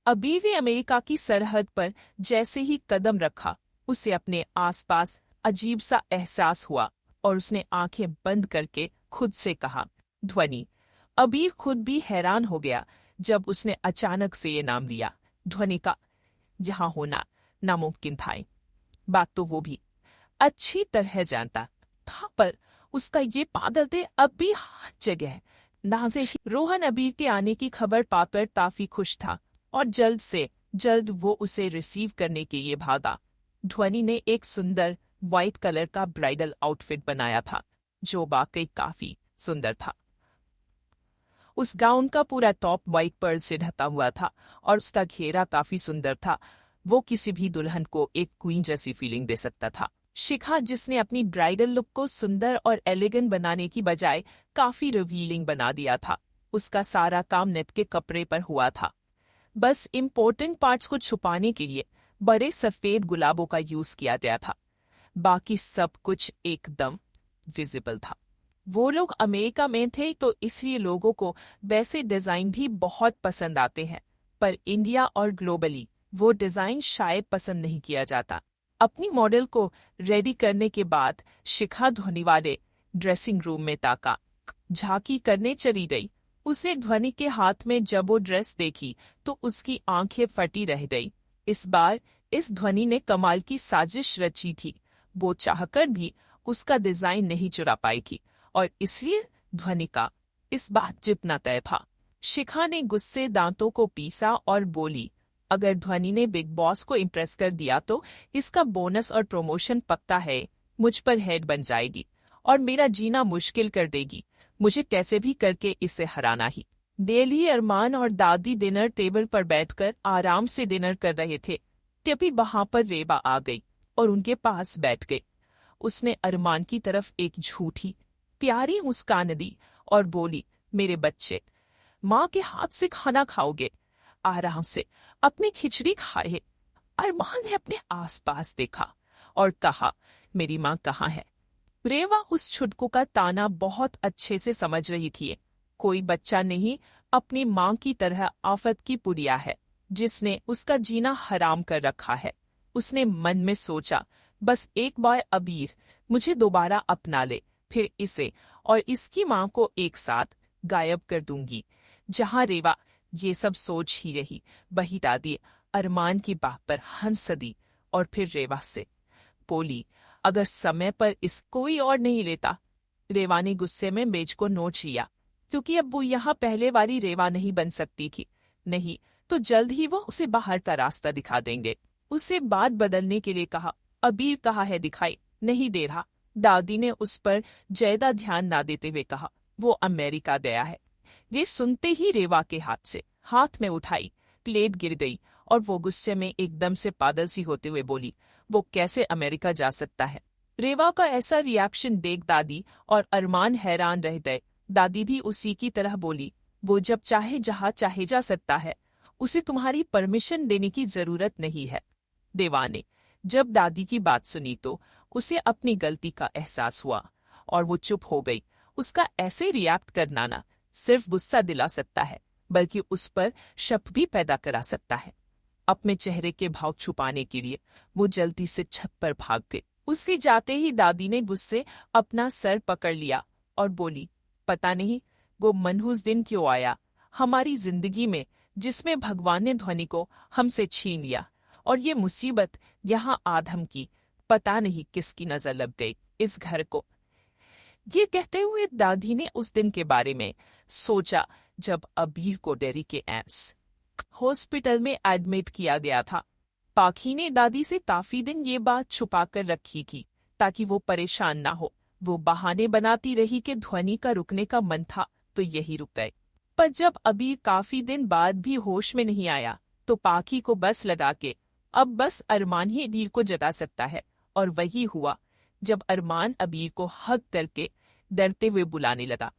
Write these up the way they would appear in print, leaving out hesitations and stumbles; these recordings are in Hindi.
अबीर ने अमेरिका की सरहद पर जैसे ही कदम रखा, उसे अपने आसपास अजीब सा एहसास हुआ और उसने आंखें बंद करके खुद से कहा, ध्वनि। अबीर खुद भी हैरान हो गया जब उसने अचानक से ये नाम लिया, ध्वनि का, जहां होना नामुमकिन था। बात तो वो भी अच्छी तरह जानता था, पर उसका ये पागल थे अब भी हर जगह नाज़िश। रोहन अबीर के आने की खबर पाकर काफी खुश था और जल्द से जल्द वो उसे रिसीव करने के लिए भागा। ध्वनि ने एक सुंदर व्हाइट कलर का ब्राइडल आउटफिट बनाया था जो वाकई काफी सुंदर था। उस गाउन का पूरा टॉप व्हाइट पर्ल से ढका हुआ था और उसका घेरा काफी सुंदर था। वो किसी भी दुल्हन को एक क्वीन जैसी फीलिंग दे सकता था। शिखा, जिसने अपनी ब्राइडल लुक को सुंदर और एलिगेंट बनाने की बजाय काफी रिवीलिंग बना दिया था, उसका सारा काम नेट के कपड़े पर हुआ था। बस इम्पोर्टेंट पार्ट्स को छुपाने के लिए बड़े सफेद गुलाबों का यूज किया गया था। बाकी सब कुछ एकदम विजिबल था। वो लोग अमेरिका में थे तो इसलिए लोगों को वैसे डिजाइन भी बहुत पसंद आते हैं, पर इंडिया और ग्लोबली वो डिजाइन शायद पसंद नहीं किया जाता। अपनी मॉडल को रेडी करने के बाद शिखा ध्वनि वाले ड्रेसिंग रूम में ताका झांकी करने चली गई। उसने ध्वनि के हाथ में जब वो ड्रेस देखी तो उसकी आंखें फटी रह गई। इस बार इस ध्वनि ने कमाल की साजिश रची थी। वो चाहकर भी उसका डिजाइन नहीं चुरा पाई थी और इसलिए ध्वनि का इस बात जितना तय था। शिखा ने गुस्से दांतों को पीसा और बोली, अगर ध्वनि ने बिग बॉस को इम्प्रेस कर दिया तो इसका बोनस और प्रमोशन पक्का है। मुझ पर हेड बन जाएगी और मेरा जीना मुश्किल कर देगी। मुझे कैसे भी करके इसे हराना ही। डेली अरमान और दादी डिनर टेबल पर बैठकर आराम से डिनर कर रहे थे, तभी वहां पर रेबा आ गई और उनके पास बैठ गई। उसने अरमान की तरफ एक झूठी प्यारी मुस्कान दी और बोली, मेरे बच्चे, माँ के हाथ से खाना खाओगे? आराम से अपनी खिचड़ी खाए। अरमान ने अपने आसपास देखा और कहा, मेरी माँ कहाँ है? रेवा उस छुटकू का ताना बहुत अच्छे से समझ रही थी। कोई बच्चा नहीं अपनी माँ की तरह आफत की पुड़िया है जिसने उसका जीना हराम कर रखा है। उसने मन में सोचा, बस एक बार अबीर मुझे दोबारा अपना ले, फिर इसे और इसकी माँ को एक साथ गायब कर दूंगी। जहां रेवा ये सब सोच ही रही, वही दादी अरमान की बात पर हंस दी और फिर रेवा से बोली, अगर समय पर इस कोई और नहीं लेता। रेवा ने गुस्से में मेज को नोच लिया, क्योंकि अब वो यहाँ पहले वाली रेवा नहीं बन सकती थी। नहीं तो जल्द ही वो उसे बाहर का रास्ता दिखा देंगे। उसे बात बदलने के लिए कहा, अबीर कहाँ है? दिखाई नहीं दे रहा। दादी ने उस पर ज्यादा ध्यान ना देते हुए कहा, वो अमेरिका गया है। ये सुनते ही रेवा के हाथ से हाथ में उठाई प्लेट गिर गई और वो गुस्से में एकदम से पागल सी होते हुए बोली, वो कैसे अमेरिका जा सकता है? रेवा का ऐसा रिएक्शन देख दादी और अरमान हैरान रह गए। दादी भी उसी की तरह बोली, वो जब चाहे जहाँ चाहे जा सकता है, उसे तुम्हारी परमिशन देने की जरूरत नहीं है। रेवा ने जब दादी की बात सुनी तो उसे अपनी गलती का एहसास हुआ और वो चुप हो गई। उसका ऐसे रिएक्ट करना ना सिर्फ गुस्सा दिला सकता है, बल्कि उस पर शक भी पैदा करा सकता है। अपने चेहरे के भाव छुपाने के लिए वो जल्दी से छत पर भाग गई। उसके जाते ही दादी ने गुस्से अपना सर पकड़ लिया और बोली, पता नहीं वो मनहूस दिन क्यों आया हमारी जिंदगी में, जिसमें भगवान ने ध्वनि को हमसे छीन लिया, और ये मुसीबत यहाँ आधम की पता नहीं किसकी नजर लग गई इस घर को। ये कहते हुए दादी ने उस दिन के बारे में सोचा जब अबीर को डेरी के एम्स हॉस्पिटल में एडमिट किया गया था। पाखी ने दादी से काफी दिन ये बात छुपा कर रखी थी ताकि वो परेशान ना हो। वो बहाने बनाती रही कि ध्वनि का रुकने का मन था तो यही रुक गए। पर जब अबीर काफी दिन बाद भी होश में नहीं आया तो पाखी को बस लगा के अब बस अरमान ही अबीर को जगा सकता है। और वही हुआ। जब अरमान अबीर को हक करके डरते हुए बुलाने लगा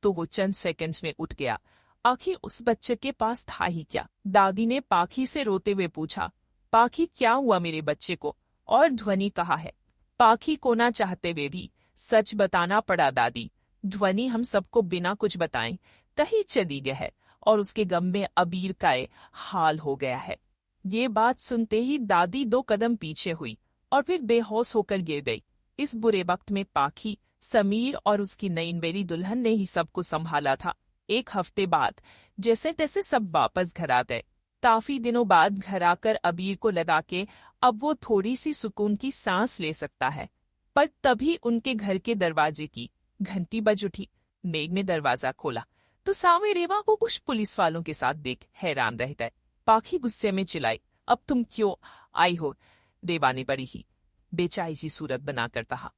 तो वो चंद सेकंड्स में उठ गया। आखिर उस बच्चे के पास था ही क्या? दादी ने पाखी से रोते हुए पूछा, पाखी क्या हुआ मेरे बच्चे को, और ध्वनि कहाँ है? पाखी को ना चाहते हुए भी सच बताना पड़ा दादी। ध्वनि हम सबको बिना कुछ बताएं कहीं चली गई है और उसके गम में अबीर का ये हाल हो गया है। ये बात सुनते ही दादी 2 कदम पीछे हुई और फिर बेहोश होकर गिर गई। इस बुरे वक्त में पाखी, समीर और उसकी नई मेरी दुल्हन ने ही सबको संभाला था। 1 हफ्ते बाद जैसे तैसे सब वापस घर आ गए। काफी दिनों बाद घर आकर अबीर को लगा के अब वो थोड़ी सी सुकून की सांस ले सकता है। पर तभी उनके घर के दरवाजे की घंटी बज उठी। मेघ ने दरवाजा खोला तो सामने रेवा को कुछ पुलिस वालों के साथ देख हैरान रह गए। पाखी गुस्से में चिल्लाई, अब तुम क्यों आई हो? रेवा ने बड़ी ही बेचाई सी सूरत बनाकर कहा,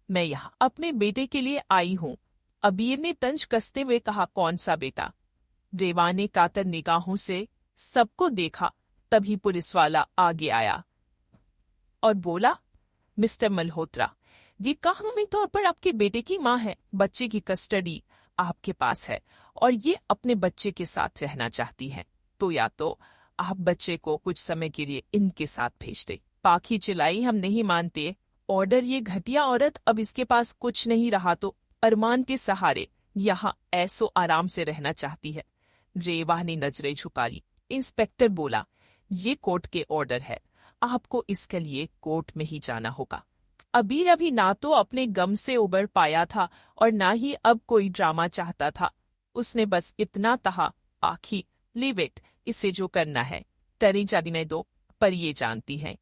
मैं यहाँ अपने बेटे के लिए आई हूँ। अबीर ने तंज कसते हुए कहा, कौन सा बेटा? रेवा ने कातर निगाहों से सबको देखा। तभी पुलिस वाला आगे आया और बोला, मिस्टर मल्होत्रा, ये कानूनी तौर पर आपके बेटे की माँ है। बच्चे की कस्टडी आपके पास है और ये अपने बच्चे के साथ रहना चाहती है, तो या तो आप बच्चे को कुछ समय के लिए इनके साथ भेज दे। पाखी चिल्लाई, हम नहीं मानते ऑर्डर। ये घटिया औरत अब इसके पास कुछ नहीं रहा तो अरमान के सहारे यहाँ ऐसो आराम से रहना चाहती है। रेवा ने नजरें झुकारी। इंस्पेक्टर बोला, ये कोर्ट के ऑर्डर है, आपको इसके लिए कोर्ट में ही जाना होगा। अबीर अभी ना तो अपने गम से उबर पाया था और ना ही अब कोई ड्रामा चाहता था। उसने बस इतना कहा, आखी लीव इट, इसे जो करना है तरी जाने दो। पर ये जानती है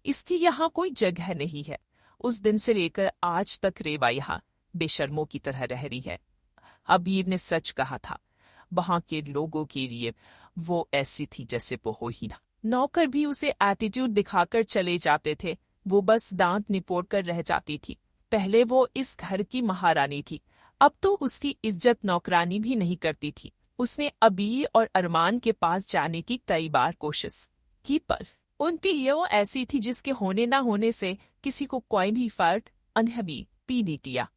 इसकी यहाँ कोई जगह नहीं है। उस दिन से लेकर आज तक रेवा यहाँ बेशर्मों की तरह रह रही है। अबीर ने सच कहा था, वहां के लोगों के लिए वो ऐसी थी जैसे वो हो ही ना। नौकर भी उसे एटीट्यूड दिखाकर चले जाते थे, वो बस दांत निपोड़ कर रह जाती थी। पहले वो इस घर की महारानी थी, अब तो उसकी इज्जत नौकरानी भी नहीं करती थी। उसने अबीर और अरमान के पास जाने की कई बार कोशिश की, पर उनकी ये वो ऐसी थी जिसके होने ना होने से किसी को कोई भी फर्क अनहबी पी नहीं किया।